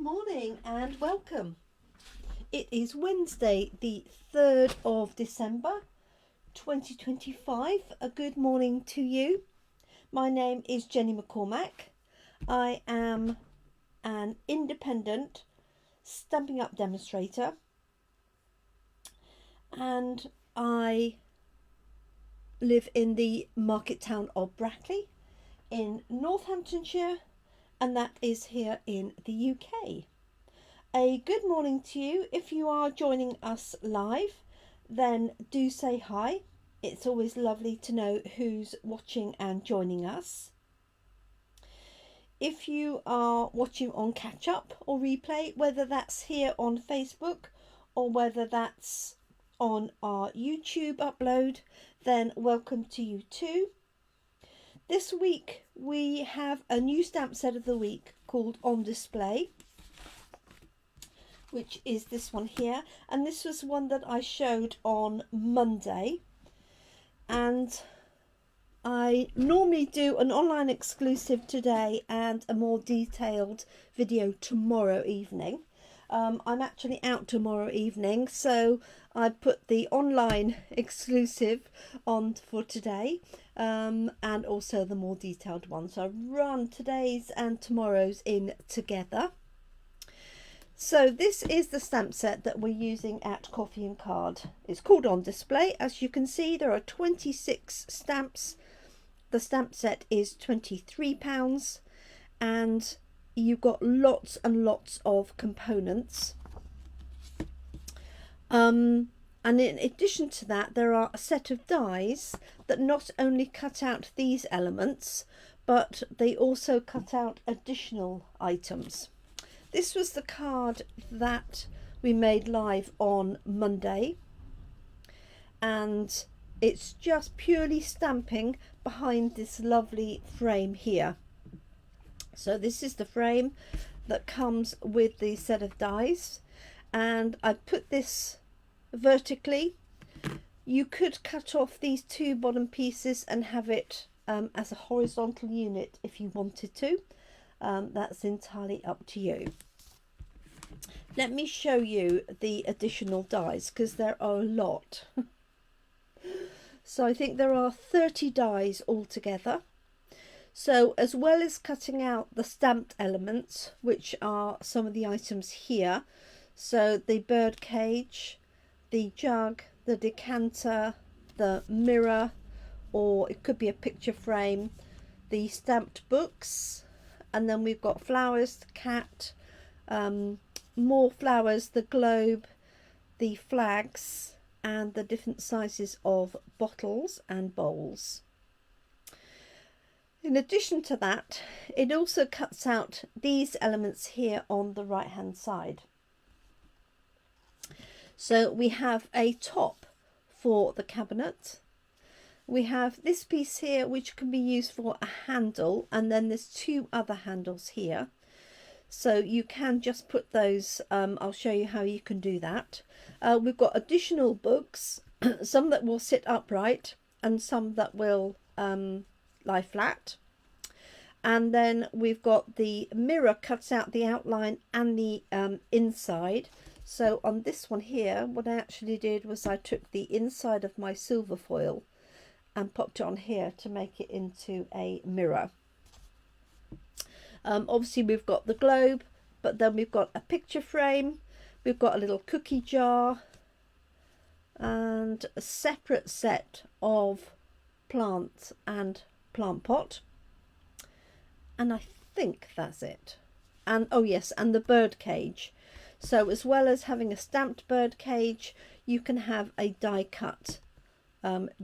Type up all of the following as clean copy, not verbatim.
Morning and welcome. It is Wednesday, the 3rd of December 2025. A good morning to you. My name is Jenny McCormack. I am an independent Stampin' Up demonstrator and I live in the market town of Brackley in Northamptonshire, and that is here in the UK. A good morning to you. If you are joining us live, then do say hi. It's always lovely to know who's watching and joining us. If you are watching on catch up or replay, whether that's here on Facebook or whether that's on our YouTube upload, then welcome to you too. This week we have a new stamp set of the week called On Display, which is this one here, and this was one that I showed on Monday, and I normally do an online exclusive today and a more detailed video tomorrow evening. I'm actually out tomorrow evening, so I put the online exclusive on for today, and also the more detailed one. So I run today's and tomorrow's in together. So this is the stamp set that we're using at Coffee and Card. It's called On Display. As you can see, there are 26 stamps. The stamp set is £23, and you've got lots and lots of components. And in addition to that, there are a set of dies that not only cut out these elements, but they also cut out additional items. This was the card that we made live on Monday, and it's just purely stamping behind this lovely frame here. So this is the frame that comes with the set of dies, and I put this vertically. You could cut off these two bottom pieces and have it as a horizontal unit if you wanted to. That's entirely up to you. Let me show you the additional dies because there are a lot. So I think there are 30 dies altogether. So as well as cutting out the stamped elements, which are some of the items here, so the bird cage, the jug, the decanter, the mirror, or it could be a picture frame, the stamped books, and then we've got flowers, the cat, more flowers, the globe, the flags, and the different sizes of bottles and bowls. In addition to that, it also cuts out these elements here on the right hand side. So we have a top for the cabinet. We have this piece here which can be used for a handle, and then there's two other handles here. So you can just put those, I'll show you how you can do that. We've got additional books, some that will sit upright and some that will lie flat. And then we've got the mirror cuts out the outline and the inside. So on this one here, what I actually did was I took the inside of my silver foil and popped it on here to make it into a mirror. Obviously we've got the globe, but then we've got a picture frame, we've got a little cookie jar, and a separate set of plants and plant pot, and I think that's it. And oh yes, and the bird cage. So as well as having a stamped bird cage, you can have a die cut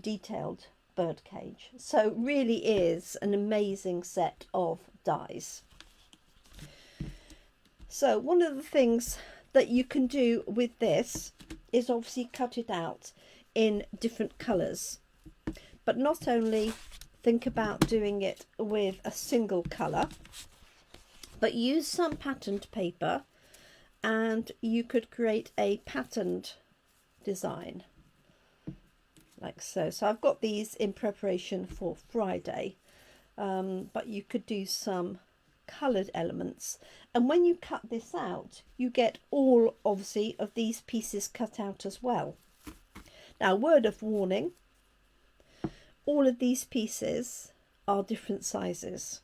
detailed bird cage. So really is an amazing set of dies. So one of the things that you can do with this is obviously cut it out in different colours, but not only think about doing it with a single colour, but use some patterned paper and you could create a patterned design like so. So I've got these in preparation for Friday, but you could do some coloured elements, and when you cut this out you get all obviously of these pieces cut out as well. Now, word of warning, all of these pieces are different sizes.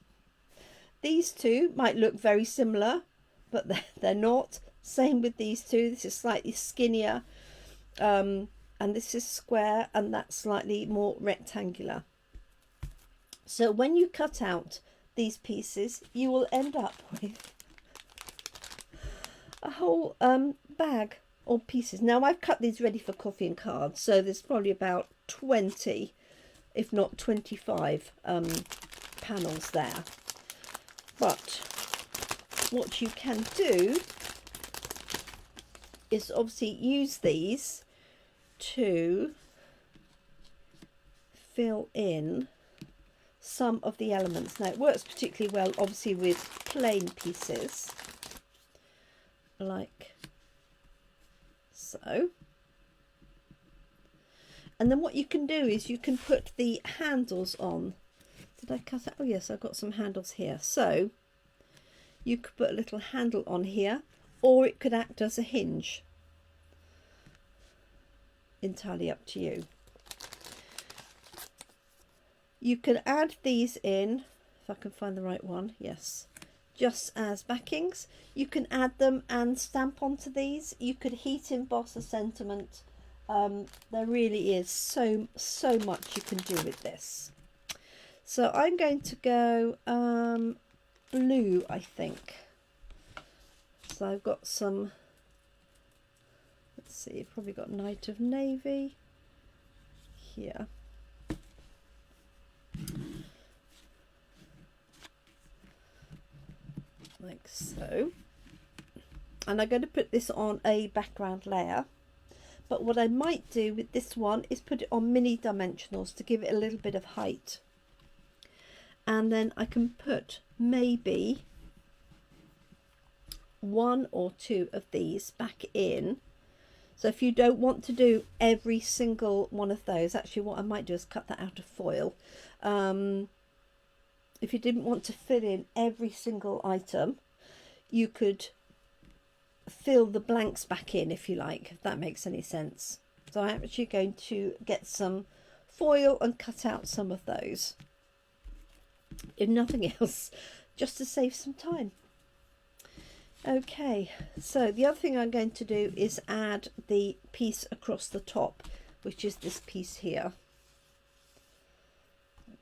These two might look very similar, but they're not. Same with these two. This is slightly skinnier, and this is square, and that's slightly more rectangular. So when you cut out these pieces, you will end up with a whole bag of pieces. Now, I've cut these ready for coffee and cards, so there's probably about 20, if not 25 panels there. But what you can do is obviously use these to fill in some of the elements. Now, it works particularly well obviously with plain pieces like so. And then what you can do is you can put the handles on. Did I cut it? Oh yes, I've got some handles here. So you could put a little handle on here, or it could act as a hinge. Entirely up to you. You can add these in, if I can find the right one, yes, just as backings. You can add them and stamp onto these. You could heat emboss a sentiment. There really is so much you can do with this. So I'm going to go blue, I think. So I've got some, let's see, I've probably got Night of Navy here. Like so. And I'm going to put this on a background layer. But what I might do with this one is put it on mini dimensionals to give it a little bit of height. And then I can put maybe one or two of these back in. So if you don't want to do every single one of those, actually what I might do is cut that out of foil. If you didn't want to fill in every single item, you could fill the blanks back in, if you like, if that makes any sense. So I'm actually going to get some foil and cut out some of those. If nothing else, just to save some time. Okay, so the other thing I'm going to do is add the piece across the top, which is this piece here.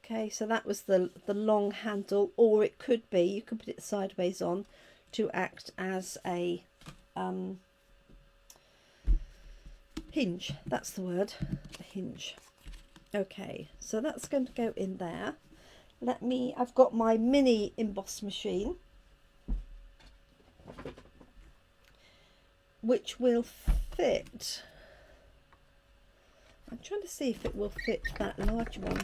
Okay, so that was the long handle, or it could be, you could put it sideways on to act as a hinge. That's the word, a hinge. Okay, so that's going to go in there. I've got my mini emboss machine, which will fit. I'm trying to see if it will fit that large one.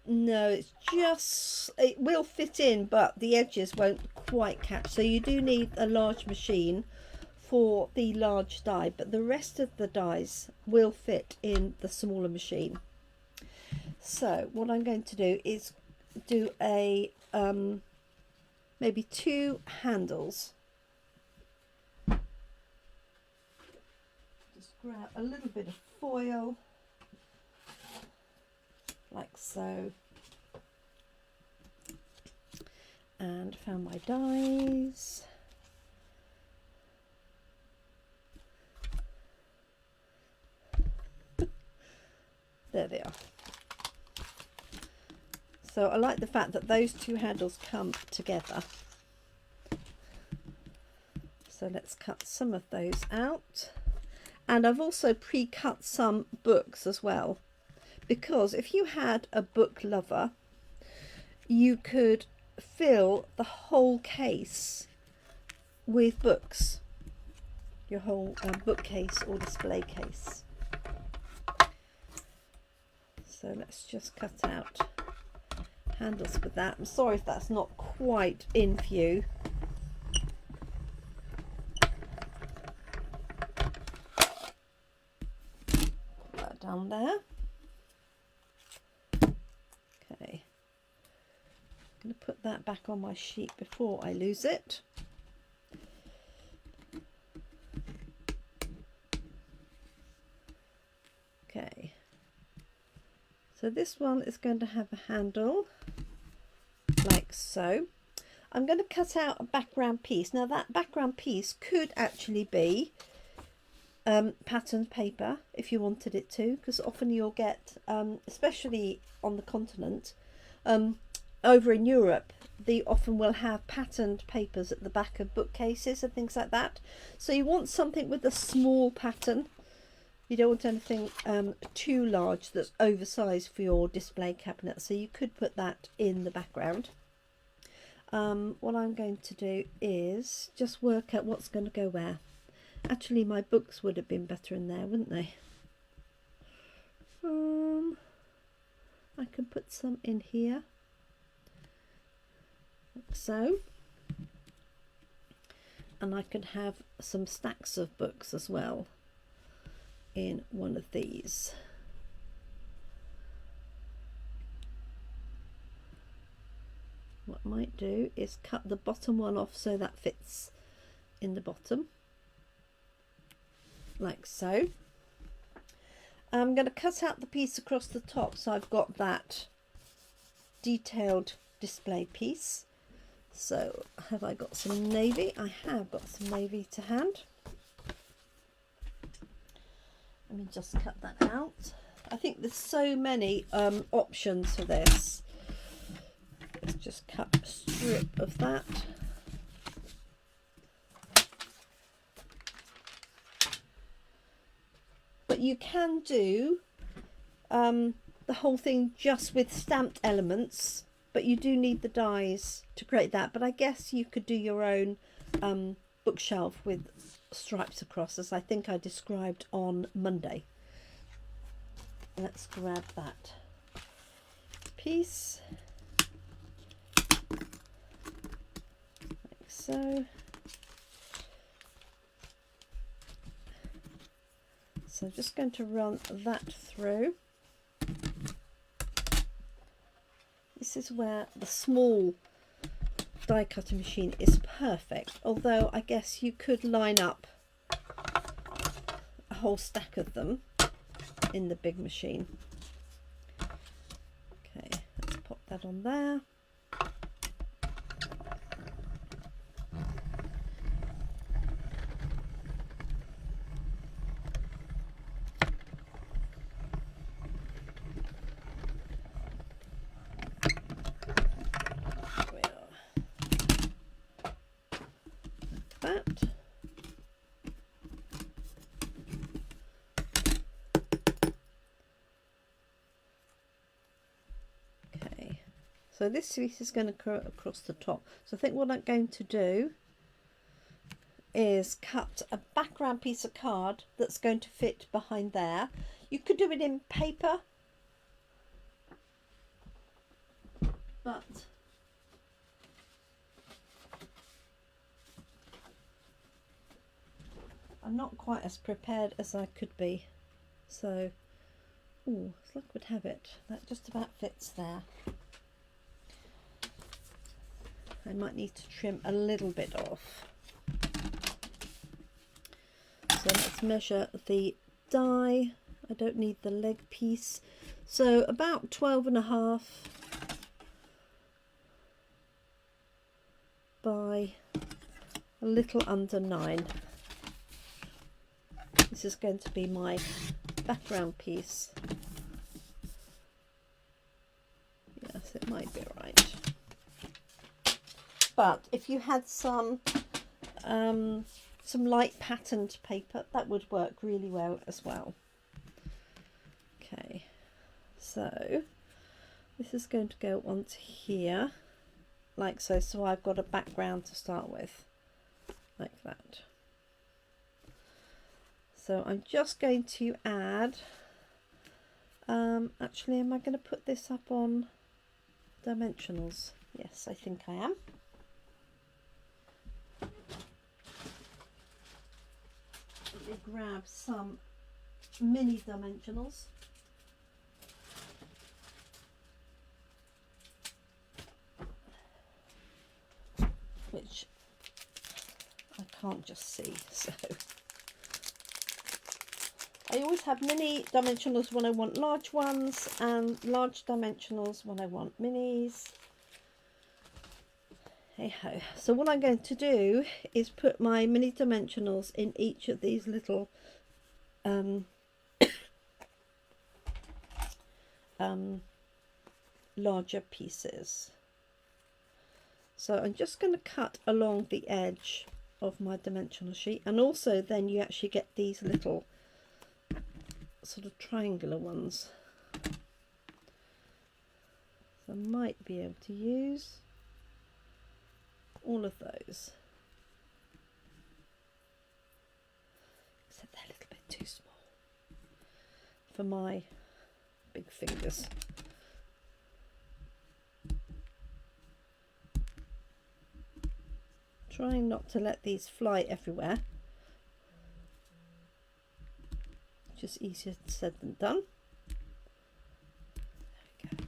No, it's just, it will fit in, but the edges won't quite catch. So you do need a large machine for the large die, but the rest of the dies will fit in the smaller machine. So what I'm going to do is do a maybe 2 handles. Just grab a little bit of foil like so, and found my dies. There they are. So I like the fact that those 2 handles come together. So let's cut some of those out. And I've also pre-cut some books as well, because if you had a book lover, you could fill the whole case with books, your whole bookcase or display case. So let's just cut out handles with that. I'm sorry if that's not quite in view. Put that down there. put that back on my sheet before I lose it. Okay, so this one is going to have a handle like so. I'm going to cut out a background piece. Now that background piece could actually be patterned paper if you wanted it to, because often you'll get, especially on the continent, over in Europe, they often will have patterned papers at the back of bookcases and things like that. So you want something with a small pattern. You don't want anything too large that's oversized for your display cabinet, so you could put that in the background. What I'm going to do is just work out what's going to go where. Actually, my books would have been better in there, wouldn't they? I can put some in here, like so. And I can have some stacks of books as well in one of these. What I might do is cut the bottom one off so that fits in the bottom, like so. I'm going to cut out the piece across the top, so I've got that detailed display piece. So have I got some navy? I have got some navy to hand. Let me just cut that out. I think there's so many options for this. Let's just cut a strip of that. But you can do the whole thing just with stamped elements, but you do need the dies to create that. But I guess you could do your own bookshelf with stripes across, as I think I described on Monday. Let's grab that piece like so. So I'm just going to run that through. This is where the small die cutting machine is perfect, although I guess you could line up a whole stack of them in the big machine. Okay, let's pop that on there. So this piece is going to cut across the top. So I think what I'm going to do is cut a background piece of card that's going to fit behind there. You could do it in paper, but I'm not quite as prepared as I could be. So, oh, as luck would have it, that just about fits there. I might need to trim a little bit off. So let's measure the die. I don't need the leg piece. So about 12.5 by a little under 9. This is going to be my background piece. Yes, it might be right. But if you had some light patterned paper, that would work really well as well. Okay, so this is going to go onto here like so. So I've got a background to start with, like that. So I'm just going to add, actually, am I going to put this up on dimensionals? Yes, I think I am. Let me grab some mini dimensionals. can't just see. So I always have mini dimensionals when I want large ones, and large dimensionals when I want minis. Hey ho. So what I'm going to do is put my mini dimensionals in each of these little larger pieces. So I'm just going to cut along the edge of my dimensional sheet, and also then you actually get these little sort of triangular ones. So I might be able to use all of those, except they're a little bit too small for my big fingers. Trying not to let these fly everywhere. Just easier said than done. There we go.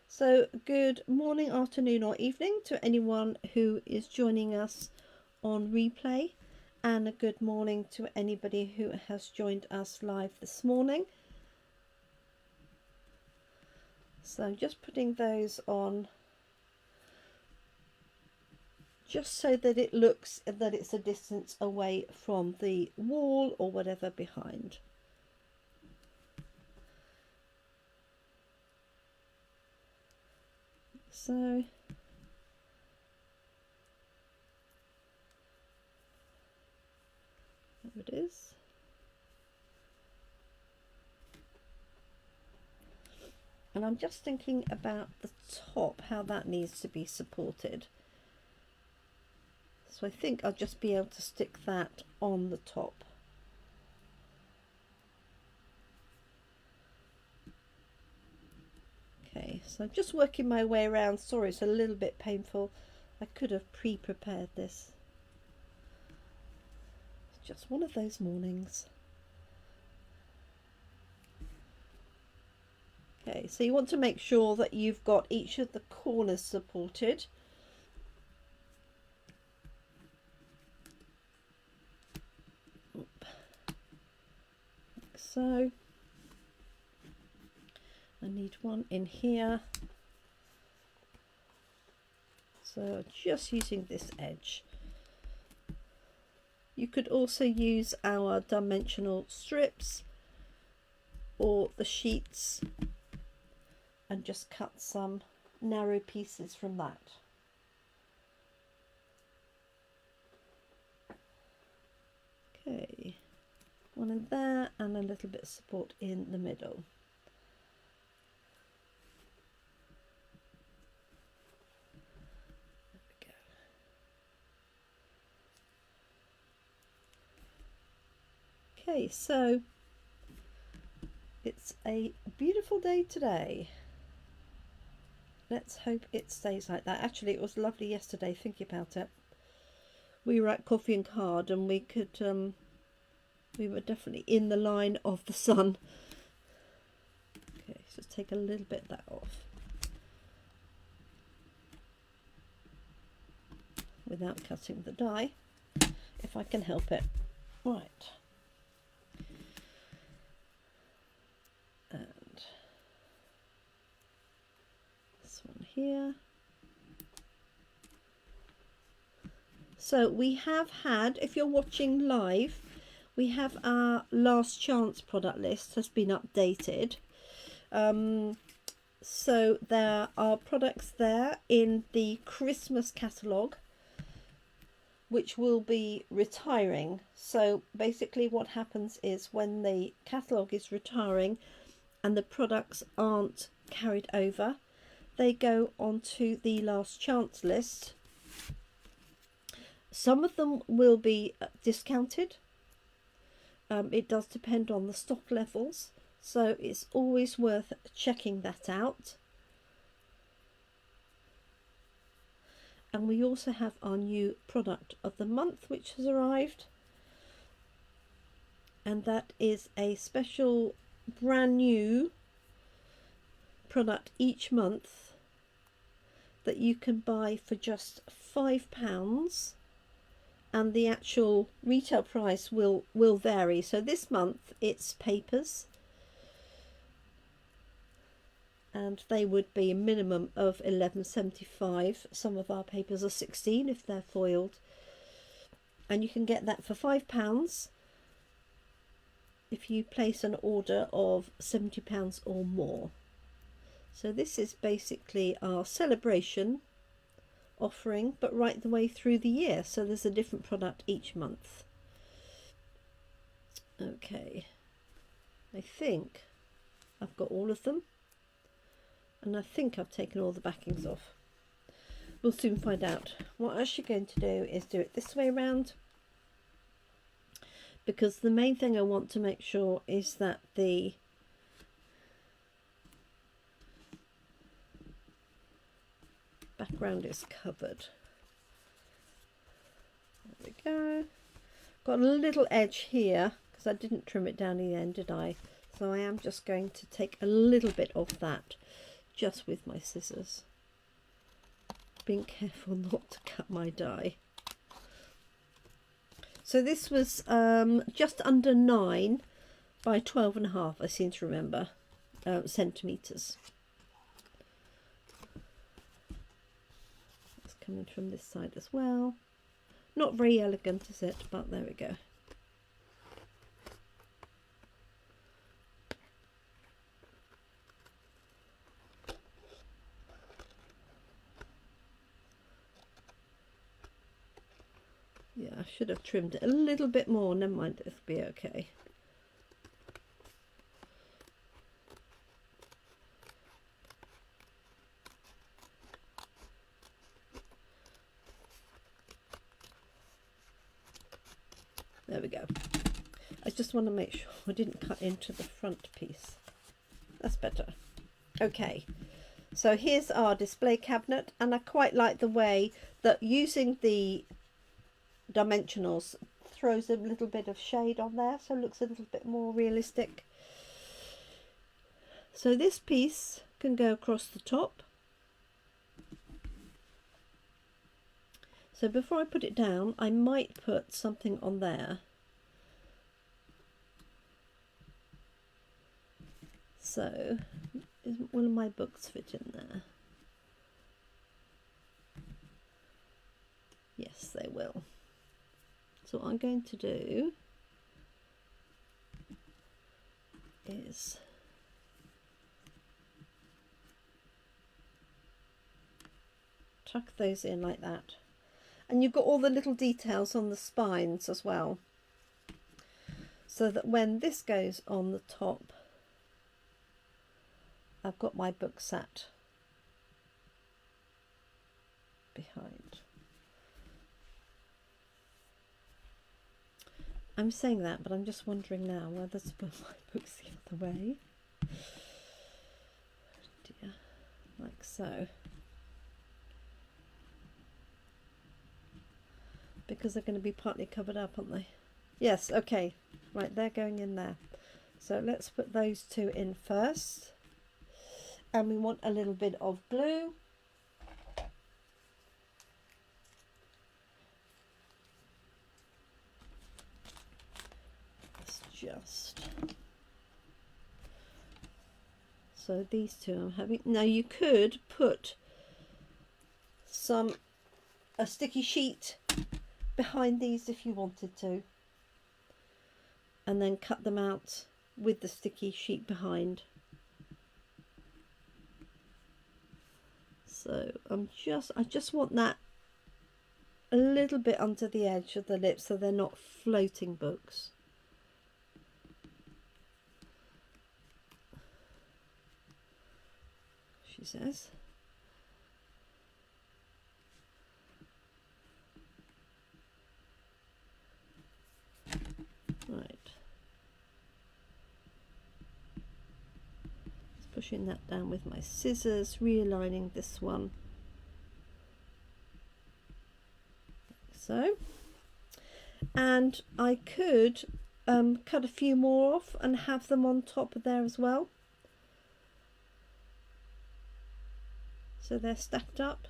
So good morning, afternoon or evening to anyone who is joining us on replay, and a good morning to anybody who has joined us live this morning. So just putting those on just so that it looks that it's a distance away from the wall or whatever behind. So there it is. And I'm just thinking about the top, how that needs to be supported. So I think I'll just be able to stick that on the top. Okay, so I'm just working my way around. Sorry, it's a little bit painful. I could have pre-prepared this. It's just one of those mornings. Okay, so you want to make sure that you've got each of the corners supported. Like so. I need one in here. So just using this edge. You could also use our dimensional strips or the sheets and just cut some narrow pieces from that. Okay, one in there and a little bit of support in the middle. There we go. Okay, so it's a beautiful day today. Let's hope it stays like that. Actually, it was lovely yesterday, thinking about it. We were at Coffee and Card and we could, we were definitely in the line of the sun. Okay, so let's take a little bit of that off. Without cutting the die, if I can help it. Right. And this one here. So we have had, if you're watching live, we have our last chance product list has been updated. So there are products there in the Christmas catalogue which will be retiring. So basically what happens is when the catalogue is retiring and the products aren't carried over, they go onto the last chance list. Some of them will be discounted. It does depend on the stock levels, so it's always worth checking that out. And we also have our new product of the month which has arrived, and that is a special brand new product each month that you can buy for just £5, and the actual retail price will vary. So this month it's papers, and they would be a minimum of £11.75. Some of our papers are 16 if they're foiled, and you can get that for £5 if you place an order of £70 or more. So this is basically our celebration offering, but right the way through the year, so there's a different product each month. Okay, I think I've got all of them, and I think I've taken all the backings off. We'll soon find out. What I'm actually going to do is do it this way around, because the main thing I want to make sure is that the background is covered. There we go. Got a little edge here because I didn't trim it down in the end, did I? So I am just going to take a little bit off that just with my scissors. Being careful not to cut my die. So this was just under 9 by 12.5, I seem to remember, centimetres. It's coming from this side as well. Not very elegant, is it? But there we go. Yeah, I should have trimmed it a little bit more. Never mind, it'll be okay. There we go. I just want to make sure I didn't cut into the front piece. That's better. Okay, so here's our display cabinet, and I quite like the way that using the dimensionals throws a little bit of shade on there, so it looks a little bit more realistic. So this piece can go across the top. So before I put it down, I might put something on there. So will my books fit in there? Yes, they will. So what I'm going to do is tuck those in like that. And you've got all the little details on the spines as well, so that when this goes on the top, I've got my book sat behind. I'm saying that, but I'm just wondering now whether to put my books the other way. Dear, like so. Because they're going to be partly covered up, aren't they? Yes, okay. Right, they're going in there. So let's put those two in first. And we want a little bit of glue. Let's just... So these two I'm having... Now you could put a sticky sheet behind these if you wanted to, and then cut them out with the sticky sheet behind. So I just want that a little bit under the edge of the lip so they're not floating books. She says. Right. Just pushing that down with my scissors, realigning this one. Like so. And I could cut a few more off and have them on top of there as well. So they're stacked up.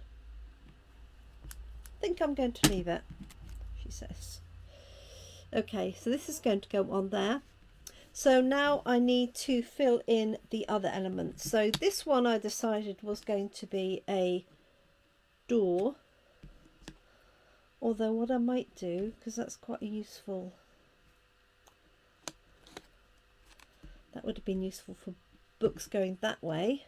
think I'm going to leave it, she says. Okay, so this is going to go on there. So now I need to fill in the other elements. So this one I decided was going to be a door. Although what I might do, because that's quite useful, that would have been useful for books going that way.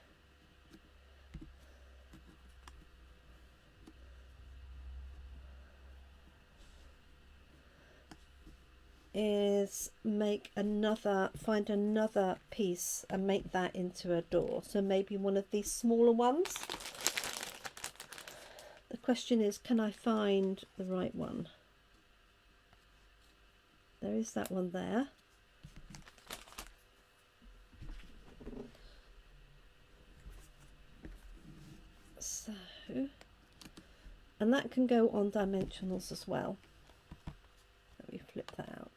Is find another piece and make that into a door. So maybe one of these smaller ones. The question is, can I find the right one? There is that one there. So, and that can go on dimensionals as well. Let me flip that out.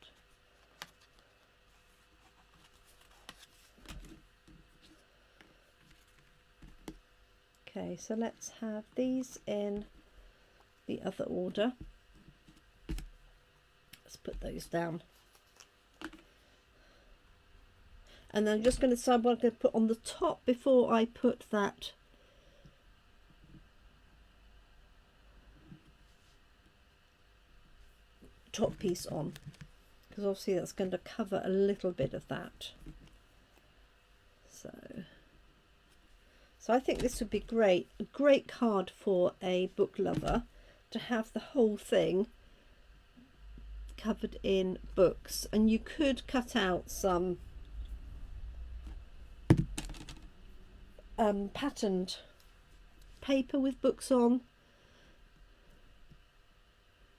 Okay, so let's have these in the other order. Let's put those down. And then I'm just going to decide what I'm going to put on the top before I put that top piece on, because obviously that's going to cover a little bit of that. So I think this would be great, a great card for a book lover, to have the whole thing covered in books. And you could cut out some patterned paper with books on.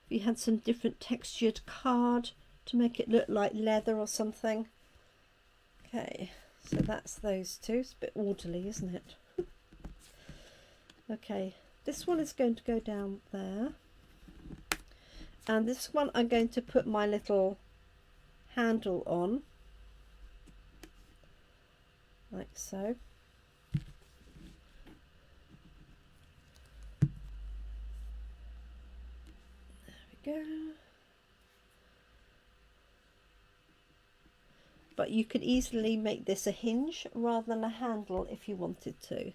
If you had some different textured card to make it look like leather or something. Okay, so that's those two. It's a bit orderly, isn't it? Okay, this one is going to go down there, and this one I'm going to put my little handle on, like so. There we go. But you could easily make this a hinge rather than a handle if you wanted to.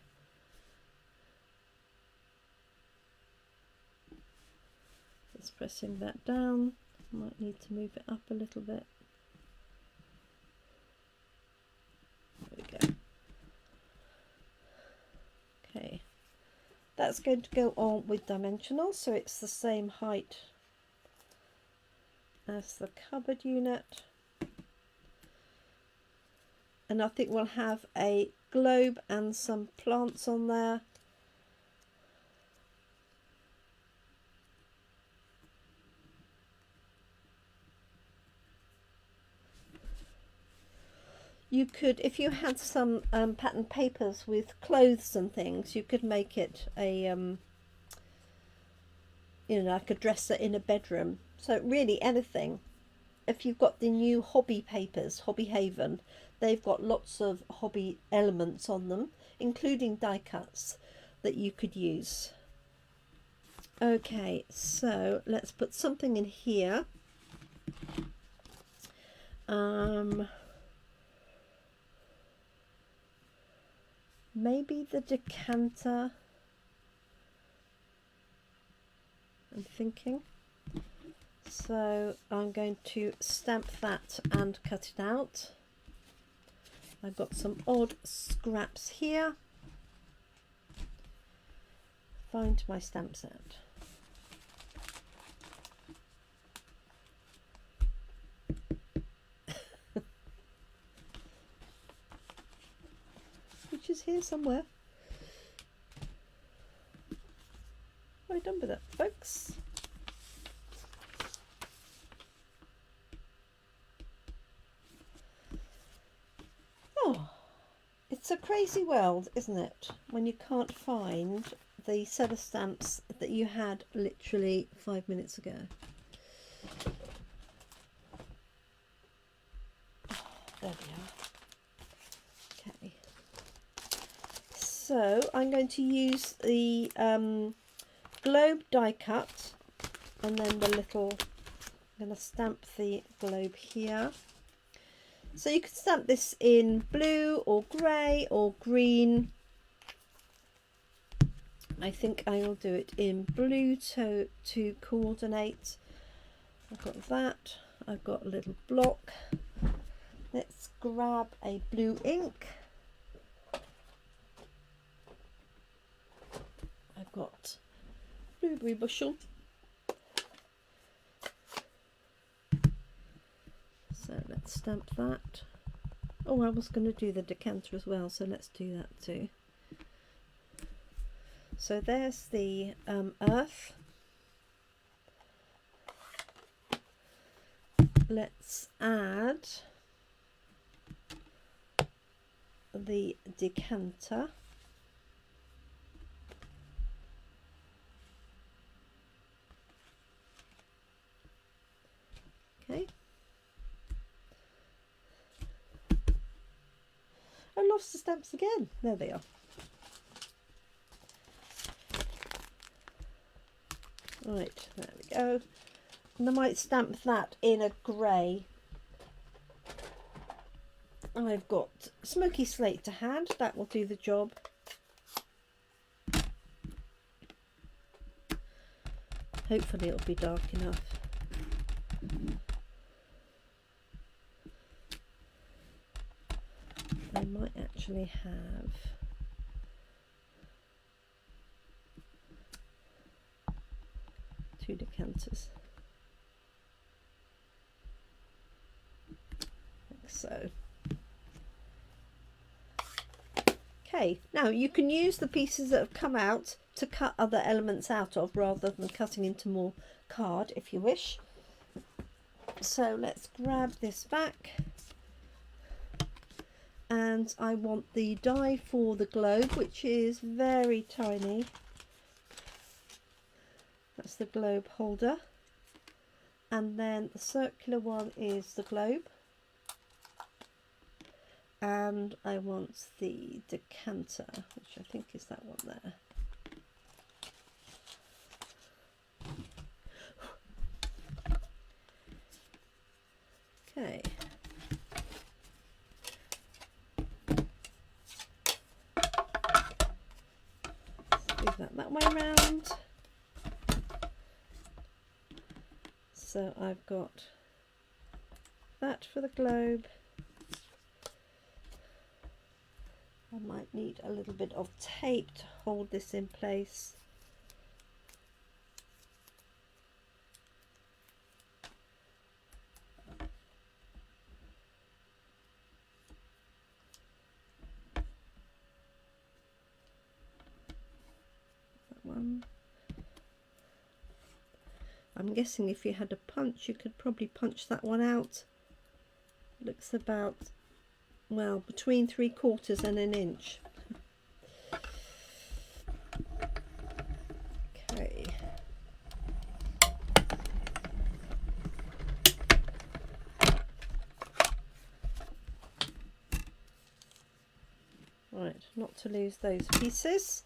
Just pressing that down. Might need to move it up a little bit. There we go. Okay, that's going to go on with dimensional, so it's the same height as the cupboard unit. And I think we'll have a globe and some plants on there. You could, if you had some patterned papers with clothes and things, you could make it a, you know, like a dresser in a bedroom. So really anything. If you've got the new hobby papers, Hobby Haven, they've got lots of hobby elements on them, including die cuts that you could use. Okay, so let's put something in here. Maybe the decanter, I'm thinking. So I'm going to stamp that and cut it out. I've got some odd scraps here. Find my stamp set. Which is here somewhere. What have I done with it, folks? Oh, it's a crazy world, isn't it? When you can't find the set of stamps that you had literally 5 minutes ago. Oh, there we are. Okay. So I'm going to use the globe die cut, and then the little, I'm going to stamp the globe here. So you could stamp this in blue or grey or green. I think I will do it in blue to coordinate. I've got that. I've got a little block. Let's grab a blue ink. I've got blueberry bushel. So let's stamp that. Oh, I was going to do the decanter as well, so let's do that too. So there's the earth. Let's add the decanter. Okay. I lost the stamps again. There they are. Right, there we go. And I might stamp that in a grey. I've got smoky slate to hand. That will do the job. Hopefully it'll be dark enough. I might actually have two decanters. Like so. Okay, now you can use the pieces that have come out to cut other elements out of rather than cutting into more card if you wish. So let's grab this back. And I want the die for the globe, which is very tiny. That's the globe holder. And then the circular one is the globe. And I want the decanter, which I think is that one there. Okay. That way round. So I've got that for the globe. I might need a little bit of tape to hold this in place. One. I'm guessing if you had a punch you could probably punch that one out. Looks about, well, between 3/4 and an inch. Okay. Right, not to lose those pieces.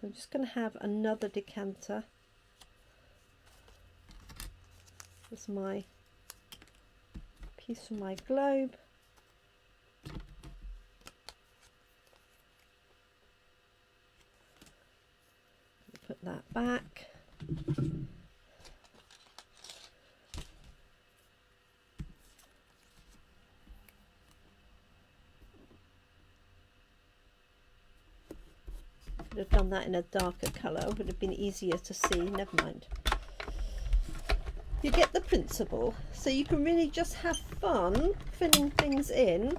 So I'm just going to have another decanter. This is my piece for my globe. Put that back. Could have done that in a darker colour, would have been easier to see, never mind. You get the principle, so you can really just have fun filling things in.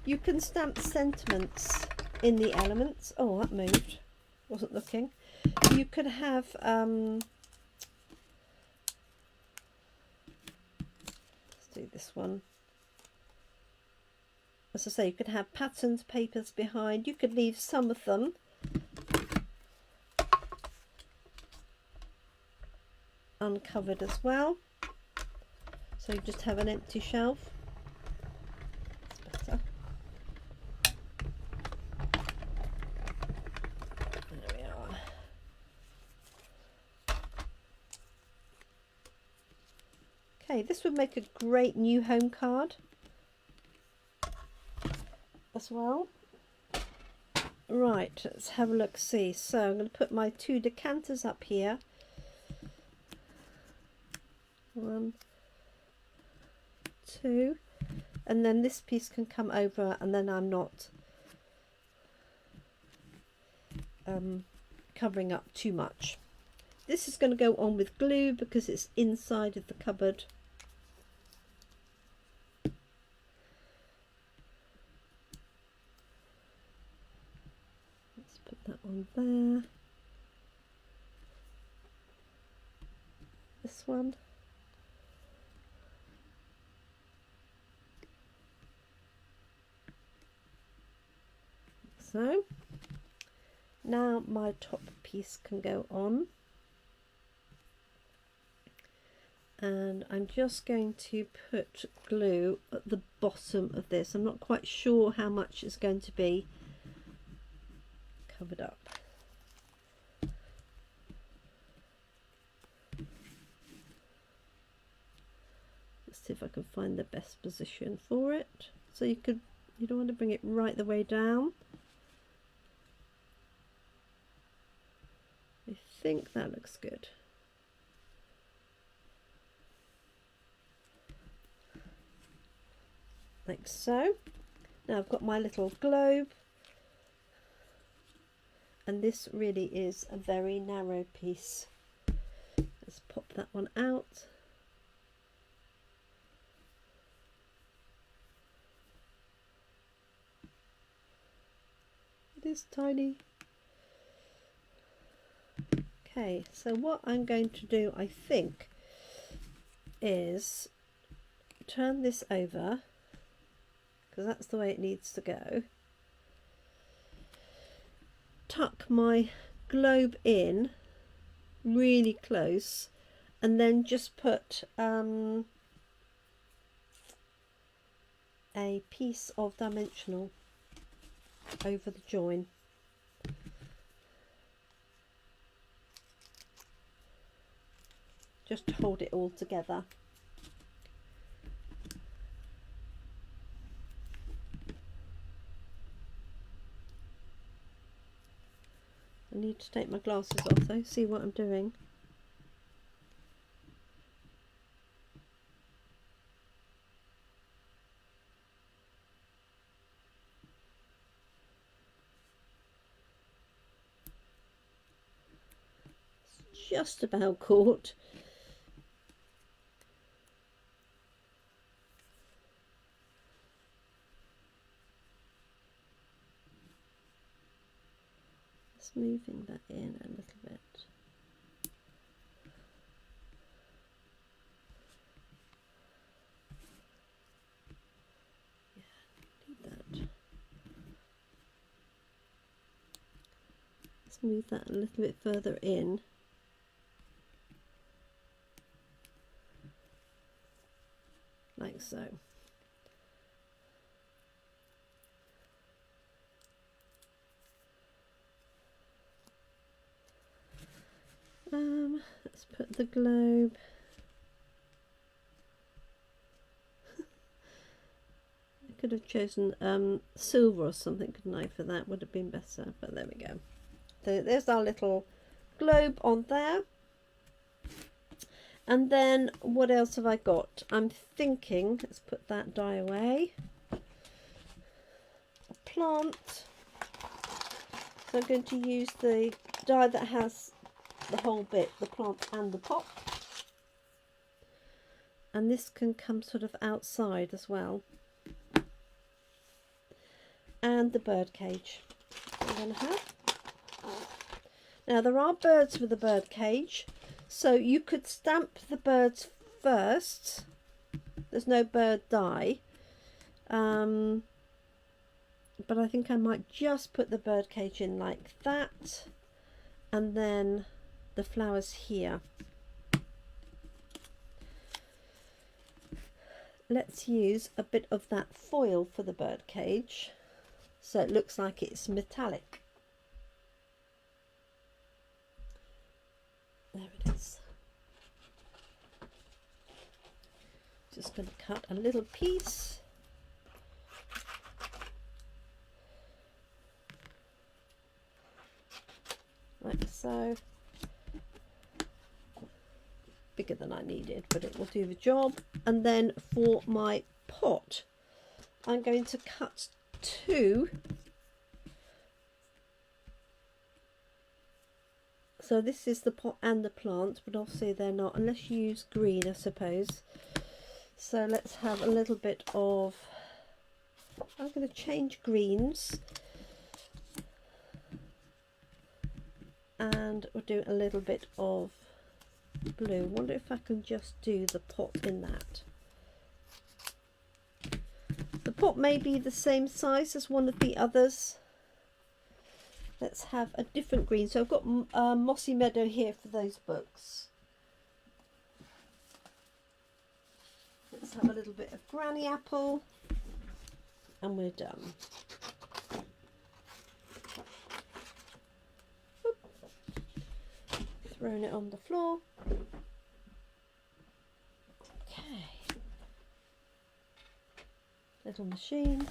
You can stamp sentiments in the elements. Oh, that moved, wasn't looking. You could have let's do this one. As I say, you could have patterned papers behind. You could leave some of them uncovered as well. So you just have an empty shelf. That's better. Okay, this would make a great new home card as well. Right, let's have a look, see. So I'm going to put my 2 decanters up here. 1, 2, and then this piece can come over, and then I'm not covering up too much. This is going to go on with glue because it's inside of the cupboard. Let's put that on there. This one. So now my top piece can go on, and I'm just going to put glue at the bottom of this. I'm not quite sure how much it's going to be covered up. Let's see if I can find the best position for it. So you don't want to bring it right the way down. I think that looks good. Like so. Now I've got my little globe, and this really is a very narrow piece. Let's pop that one out. It is tiny. Okay, so what I'm going to do, I think, is turn this over, because that's the way it needs to go. Tuck my globe in really close, and then just put a piece of dimensional over the join. Just to hold it all together. I need to take my glasses off though, see what I'm doing. It's just about caught. Moving that in a little bit. Yeah, need that. Let's move that a little bit further in. Like so. Let's put the globe. I could have chosen silver or something, couldn't I, for that? Would have been better, but there we go. So there's our little globe on there. And then what else have I got? I'm thinking, let's put that die away. A plant. So I'm going to use the die that has the whole bit, the plant and the pot, and this can come sort of outside as well, and the bird cage I'm going to have. Now there are birds with the bird cage, so you could stamp the birds first. There's no bird die, but I think I might just put the bird cage in like that, and then the flowers here. Let's use a bit of that foil for the bird cage so it looks like it's metallic. There it is. Just going to cut a little piece. Like so. Bigger than I needed, but it will do the job. And then for my pot, I'm going to cut two. So this is the pot and the plant, but obviously they're not, unless you use green, I suppose. So let's have a little bit of, I'm going to change greens. And we'll do a little bit of blue. Wonder if I can just do the pot in that. The pot may be the same size as one of the others. Let's have a different green. So I've got Mossy Meadow here for those books. Let's have a little bit of Granny Apple and we're done. Oop. Throwing it on the floor. Okay. Little machine.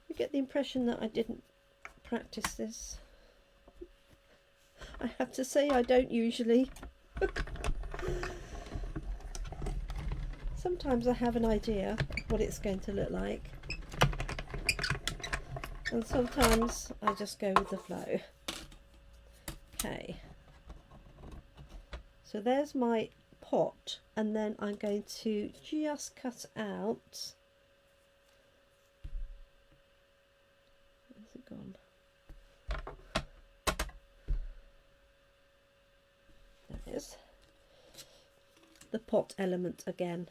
You get the impression that I didn't practice this. I have to say I don't usually. Sometimes I have an idea of what it's going to look like, and sometimes I just go with the flow. Okay, so there's my pot, and then I'm going to just cut out. Where's it gone? There it is. The pot element again,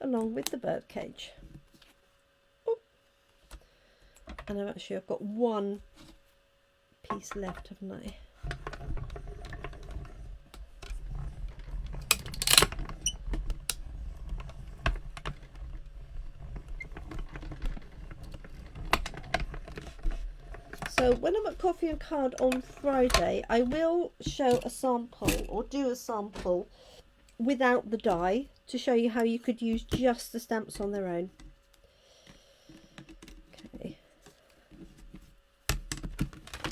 along with the bird cage. Ooh. And I've got one piece left, haven't I? So when I'm at Coffee and Card on Friday, I will show a sample or do a sample without the die to show you how you could use just the stamps on their own. Okay,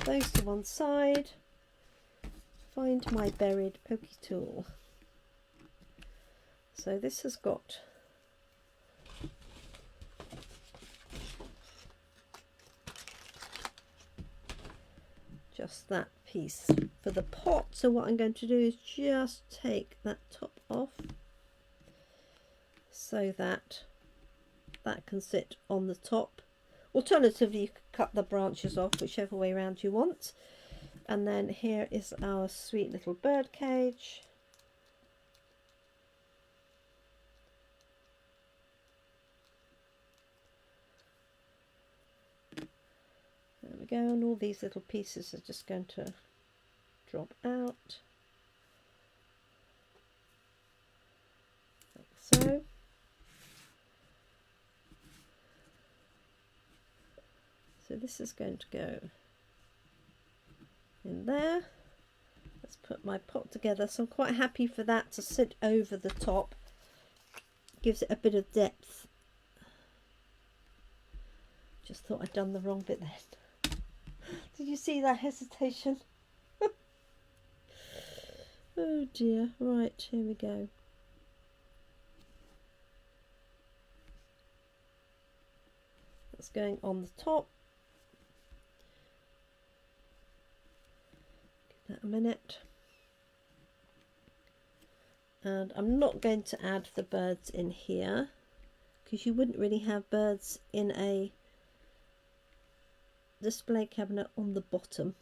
those to one side. Find my buried pokey tool. So this has got just that piece for the pot. So what I'm going to do is just take that top off so that that can sit on the top. Alternatively, you could cut the branches off, whichever way around you want. And then here is our sweet little bird cage. There we go, and all these little pieces are just going to drop out, like so. So this is going to go in there. Let's put my pot together. So I'm quite happy for that to sit over the top. Gives it a bit of depth. Just thought I'd done the wrong bit then. Did you see that hesitation? Oh dear. Right, here we go. That's going on the top. Give that a minute. And I'm not going to add the birds in here because you wouldn't really have birds in a display cabinet on the bottom.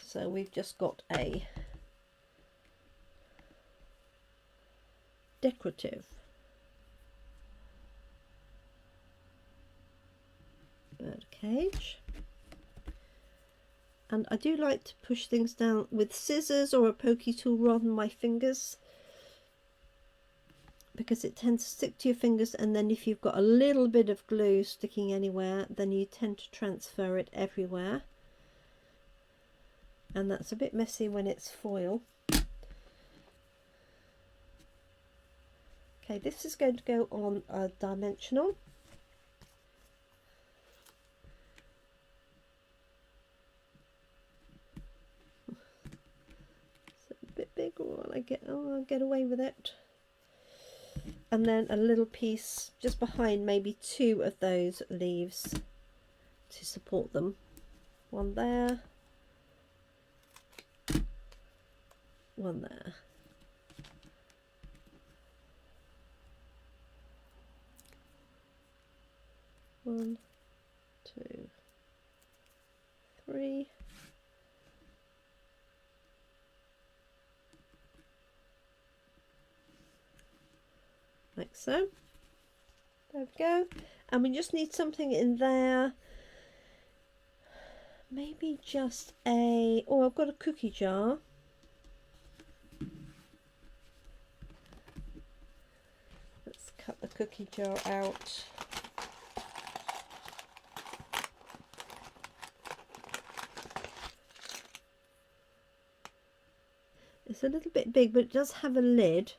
So we've just got a decorative bird cage. And I do like to push things down with scissors or a pokey tool rather than my fingers, because it tends to stick to your fingers, and then if you've got a little bit of glue sticking anywhere, then you tend to transfer it everywhere. and that's a bit messy when it's foil. Okay, this is going to go on a dimensional. It's a bit big, or I'll get away with it. And then a little piece just behind maybe 2 of those leaves to support them. One there, one there. One, 2, 3. Like so. There we go. And we just need something in there. Maybe just oh, I've got a cookie jar. Let's cut the cookie jar out. It's a little bit big, but it does have a lid.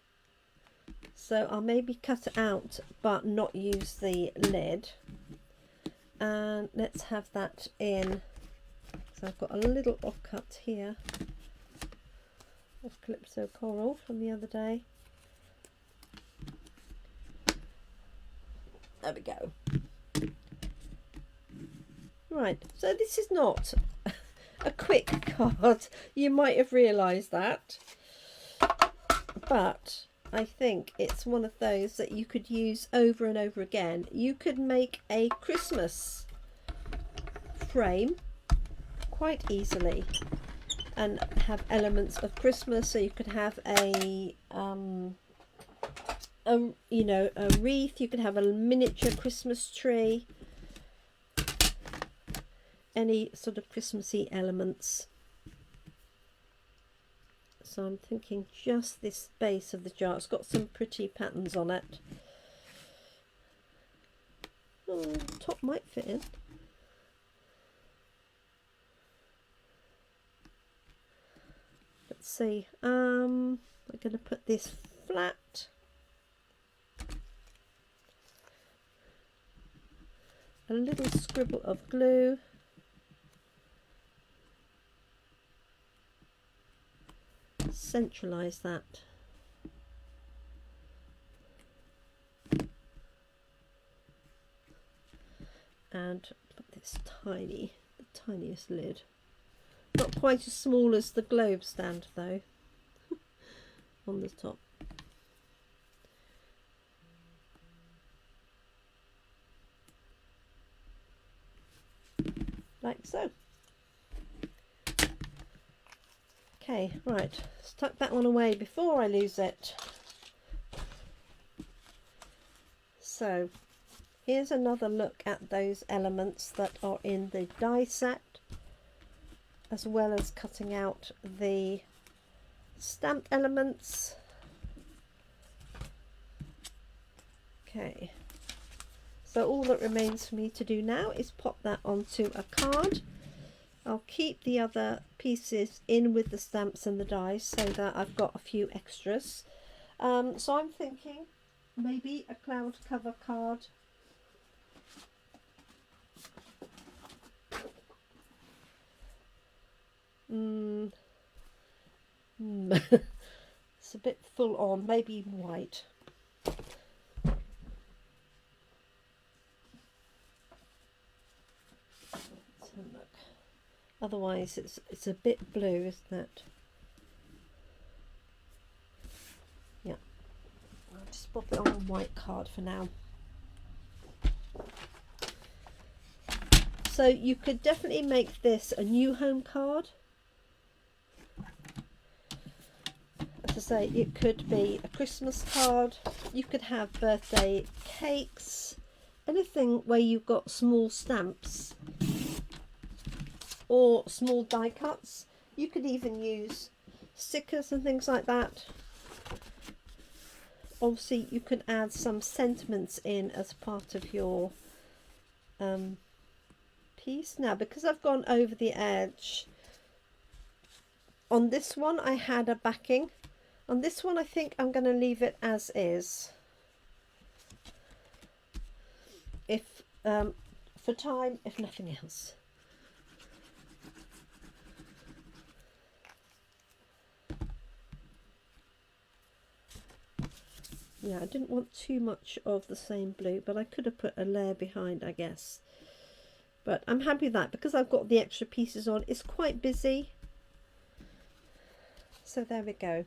So I'll maybe cut it out but not use the lid. And let's have that in. So I've got a little offcut here of Calypso Coral from the other day. There we go. Right, so this is not a quick card. You might have realised that. But I think it's one of those that you could use over and over again. You could make a Christmas frame quite easily and have elements of Christmas. So you could have a you know, a wreath. You could have a miniature Christmas tree. Any sort of Christmassy elements. So I'm thinking just this base of the jar. It's got some pretty patterns on it. Oh, the top might fit in. Let's see. I'm going to put this flat. A little scribble of glue. Centralize that. And put this the tiniest lid. Not quite as small as the globe stand though, on the top. Like so. Okay, right, let's tuck that one away before I lose it. So here's another look at those elements that are in the die set, as well as cutting out the stamped elements. Okay, so all that remains for me to do now is pop that onto a card. I'll keep the other pieces in with the stamps and the dies so that I've got a few extras. So I'm thinking maybe a cloud cover card. It's a bit full on, maybe white. Otherwise it's a bit blue, isn't it? Yeah, I'll just pop it on a white card for now. So you could definitely make this a new home card. As I say, it could be a Christmas card. You could have birthday cakes, anything where you've got small stamps or small die cuts. You could even use stickers and things like that. Obviously you can add some sentiments in as part of your piece. Now because I've gone over the edge, On this one I had a backing. On this one I think I'm going to leave it as is. If for time, if nothing else. Yeah, I didn't want too much of the same blue, but I could have put a layer behind, I guess. But I'm happy with that because I've got the extra pieces on. It's quite busy. So there we go.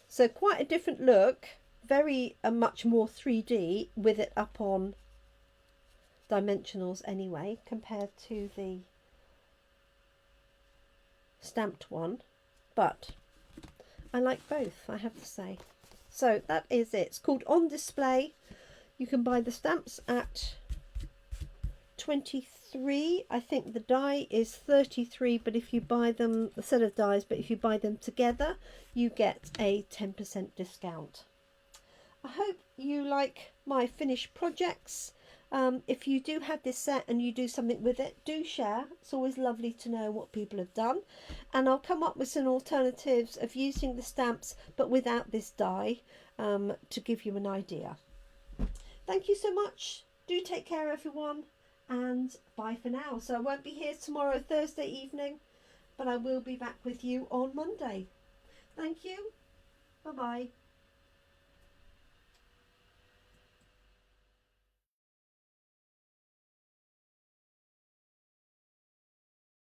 So quite a different look. Very much more 3D with it up on dimensionals anyway, compared to the stamped one. But I like both, I have to say. So that is it. It's called On Display. You can buy the stamps at 23. I think the die is 33, but if you buy them, a set of dies, but if you buy them together, you get a 10% discount. I hope you like my finished projects. If you do have this set and you do something with it, do share. It's always lovely to know what people have done. And I'll come up with some alternatives of using the stamps but without this die to give you an idea. Thank you so much. Do take care, everyone, and bye for now. So I won't be here tomorrow, Thursday evening, but I will be back with you on Monday. Thank you. Bye-bye.